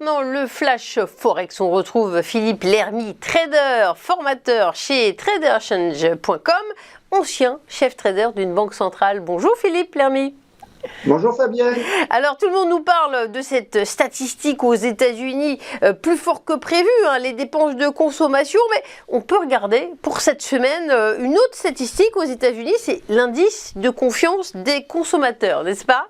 maintenant le Flash Forex. On retrouve Philippe Lermy, trader, formateur chez traderchange.com, ancien chef trader d'une banque centrale. Bonjour Philippe Lermy. Bonjour Fabienne. Alors tout le monde nous parle de cette statistique aux États-Unis plus fort que prévu, les dépenses de consommation, mais on peut regarder pour cette semaine une autre statistique aux États-Unis, c'est l'indice de confiance des consommateurs, n'est-ce pas ?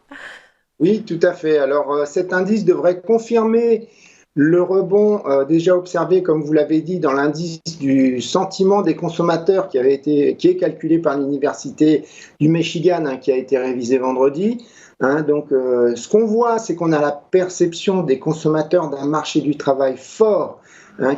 Oui, tout à fait. Alors cet indice devrait confirmer le rebond déjà observé, comme vous l'avez dit, dans l'indice du sentiment des consommateurs qui est calculé par l'Université du Michigan, qui a été révisé vendredi. Donc ce qu'on voit, c'est qu'on a la perception des consommateurs d'un marché du travail fort,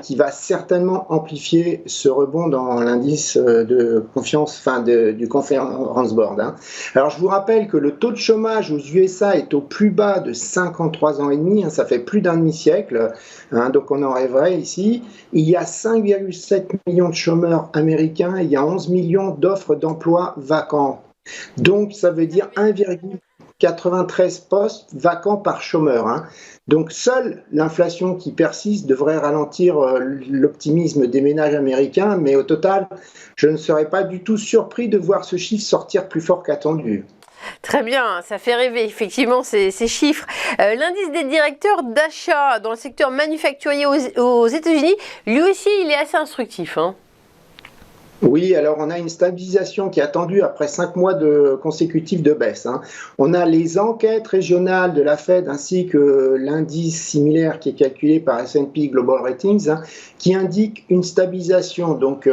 qui va certainement amplifier ce rebond dans l'indice de confiance, du Conference Board. Alors je vous rappelle que le taux de chômage aux USA est au plus bas de 53 ans et demi, ça fait plus d'un demi-siècle, donc on en rêverait ici. Il y a 5,7 millions de chômeurs américains, il y a 11 millions d'offres d'emploi vacants. Donc ça veut dire 1,93 postes vacants par chômeur. Donc seule l'inflation qui persiste devrait ralentir l'optimisme des ménages américains, mais au total, je ne serais pas du tout surpris de voir ce chiffre sortir plus fort qu'attendu. Très bien, ça fait rêver effectivement ces chiffres. L'indice des directeurs d'achat dans le secteur manufacturier aux États-Unis, lui aussi, il est assez instructif. Oui, alors on a une stabilisation qui est attendue après 5 mois consécutifs de baisse. On a les enquêtes régionales de la Fed ainsi que l'indice similaire qui est calculé par S&P Global Ratings qui indique une stabilisation. Donc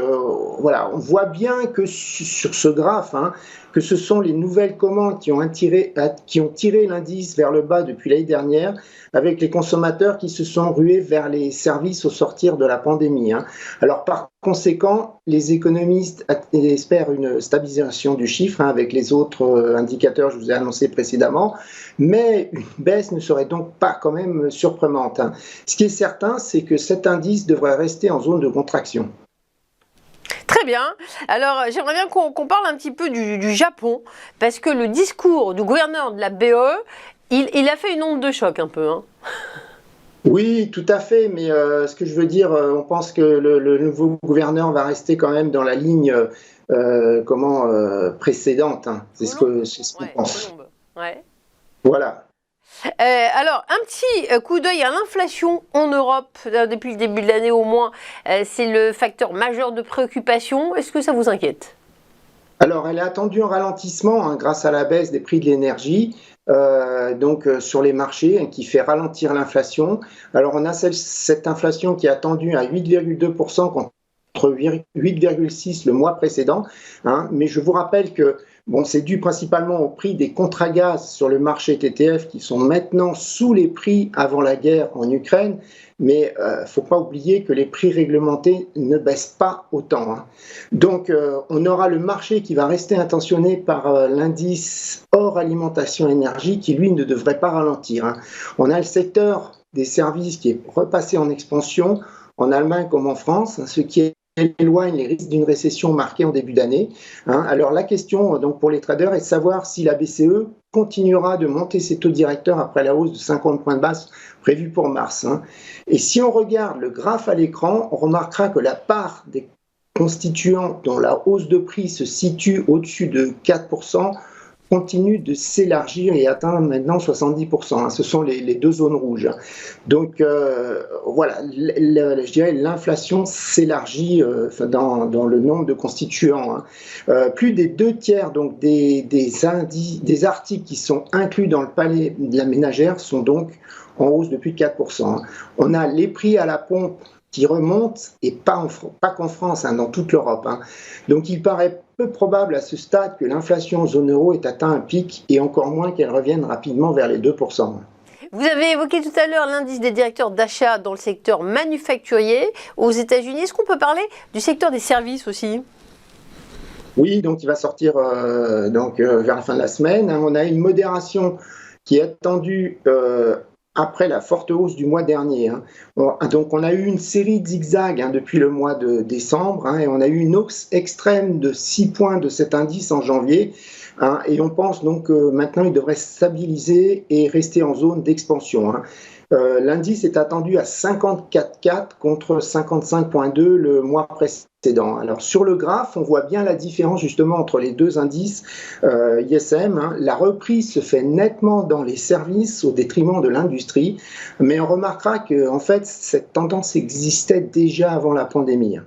voilà, on voit bien que sur ce graphe, que ce sont les nouvelles commandes qui ont tiré l'indice vers le bas depuis l'année dernière, avec les consommateurs qui se sont rués vers les services au sortir de la pandémie. Alors par conséquent, les économistes espèrent une stabilisation du chiffre avec les autres indicateurs que je vous ai annoncés précédemment, mais une baisse ne serait donc pas quand même surprenante. Ce qui est certain, c'est que cet indice devrait rester en zone de contraction. Très bien. Alors, j'aimerais bien qu'on parle un petit peu du Japon, parce que le discours du gouverneur de la BOE, il a fait une onde de choc un peu. Oui, tout à fait, mais ce que je veux dire, on pense que le nouveau gouverneur va rester quand même dans la ligne précédente. C'est ce qu'on pense. Ouais. Voilà. Alors, un petit coup d'œil à l'inflation en Europe, depuis le début de l'année au moins, c'est le facteur majeur de préoccupation. Est-ce que ça vous inquiète ? Alors, elle est attendue en ralentissement grâce à la baisse des prix de l'énergie, sur les marchés, qui fait ralentir l'inflation. Alors, on a cette inflation qui est attendue à 8,2% contre 8,6% le mois précédent. Mais je vous rappelle que c'est dû principalement au prix des contrats gaz sur le marché TTF qui sont maintenant sous les prix avant la guerre en Ukraine. Mais il ne faut pas oublier que les prix réglementés ne baissent pas autant. Donc, on aura le marché qui va rester intentionné par l'indice hors alimentation énergie qui, lui, ne devrait pas ralentir. On a le secteur des services qui est repassé en expansion en Allemagne comme en France, ce qui éloigne les risques d'une récession marquée en début d'année. Alors la question donc pour les traders est de savoir si la BCE continuera de monter ses taux directeurs après la hausse de 50 points de base prévue pour mars. Et si on regarde le graphe à l'écran, on remarquera que la part des constituants dont la hausse de prix se situe au-dessus de 4% continue de s'élargir et atteint maintenant 70%. Ce sont les deux zones rouges. Donc voilà, je dirais l'inflation s'élargit dans le nombre de constituants. Plus des 2/3 donc des articles qui sont inclus dans le panier de la ménagère sont donc en hausse de plus de 4%. On a les prix à la pompe qui remontent, et pas qu'en France, dans toute l'Europe. Donc il paraît peu probable à ce stade que l'inflation en zone euro ait atteint un pic, et encore moins qu'elle revienne rapidement vers les 2%. Vous avez évoqué tout à l'heure l'indice des directeurs d'achat dans le secteur manufacturier aux États-Unis. Est-ce qu'on peut parler du secteur des services aussi ? Oui, donc il va sortir vers la fin de la semaine. On a une modération qui est attendue après la forte hausse du mois dernier. Donc on a eu une série de zigzags depuis le mois de décembre, et on a eu une hausse extrême de 6 points de cet indice en janvier, et on pense donc que maintenant il devrait stabiliser et rester en zone d'expansion. L'indice est attendu à 54,4 contre 55,2 le mois précédent. Alors sur le graphe, on voit bien la différence justement entre les deux indices ISM. La reprise se fait nettement dans les services au détriment de l'industrie, mais on remarquera que en fait cette tendance existait déjà avant la pandémie.